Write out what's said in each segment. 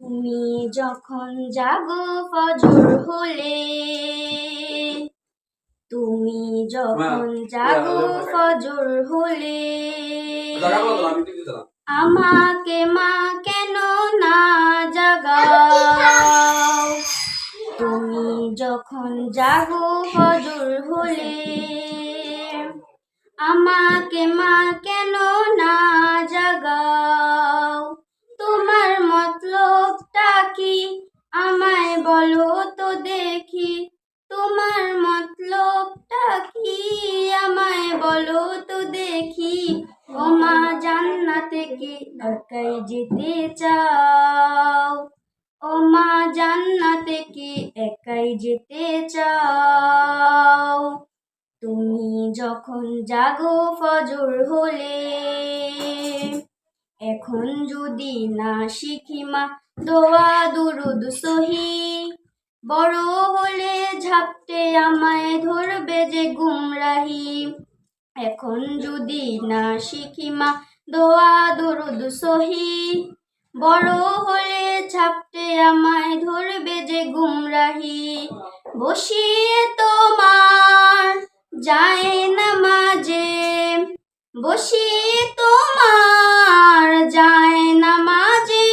তুমি যখন জাগো ফজর হলে, তুমি যখন জাগো ফজর হলে, আমাকে মা কেন না জাগাও? তুমি যখন জাগো ফজর হলে, আমাকে মা কেন না জাগাও? তোমার মতলবটা কি আমায় বলো তো দেখি, তোমার মতলবটা কি আমায় বলো তো দেখি। ও মা জান্নাতে কি একাই যেতে চাও? ও মা জান্নাতে কি একাই যেতে চাও? তুমি যখন জাগো ফজর হলে, এখন যদি না শিখি মা দোয়া দুরুদ সহি, বড় হলে ঝাপটে আমায় ধরবে যে গুমরাহি। এখন যদি না শিখি মা দোয়া দুরুদ সহি, বড় হলে ঝাপটে আমায় ধরবে যে গুমরাহি। বসিয়ে তোমার যায় নামাজে, বসিয়ে তোমার যায় নামাজে,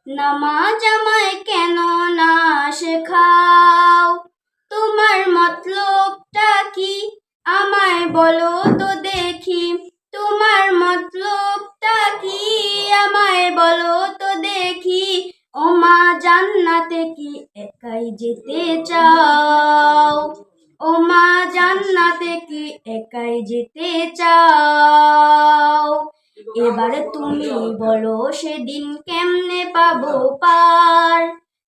নামাজ আমায় কেন না শেখাও? তোমার মতলবটা কি আমায় বলো তো দেখি, তোমার মতলবটা কি আমায় বলো তো দেখি। ও মা জান্নাতে কি একাই যেতে চাও? ও মা জান্নাতে কি একাই যেতে চাও? এবার তুমি বলো সেদিন কেমনে পাবো পার?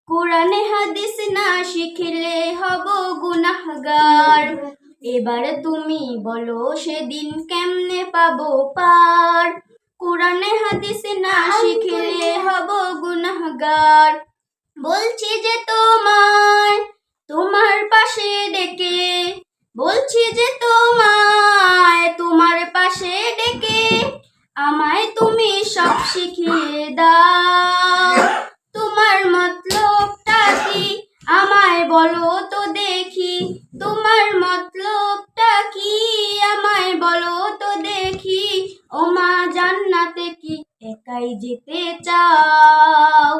কোরআনে হাদিস না শিখলে হব গুনাহগার। এবার তুমি বলো সেদিন কেমনে পাবো পার? কোরআনে হাদিস না শিখলে হব গুনাহগার। বলছি যে তোমায় তোমার পাশে ডেকে, বলছি যে তোমায় তোমার পাশে ডেকে, আমায় তুমি সব শিখিয়ে দাও। তোমার মতলবটা কি আমায় বলো তো দেখি, তোমার মতলবটা কি আমায় বলো তো দেখি। ও মা জান্নাতে কি একাই যেতে চাও?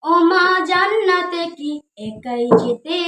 ও মা জান্নাতে কি একাই যেতে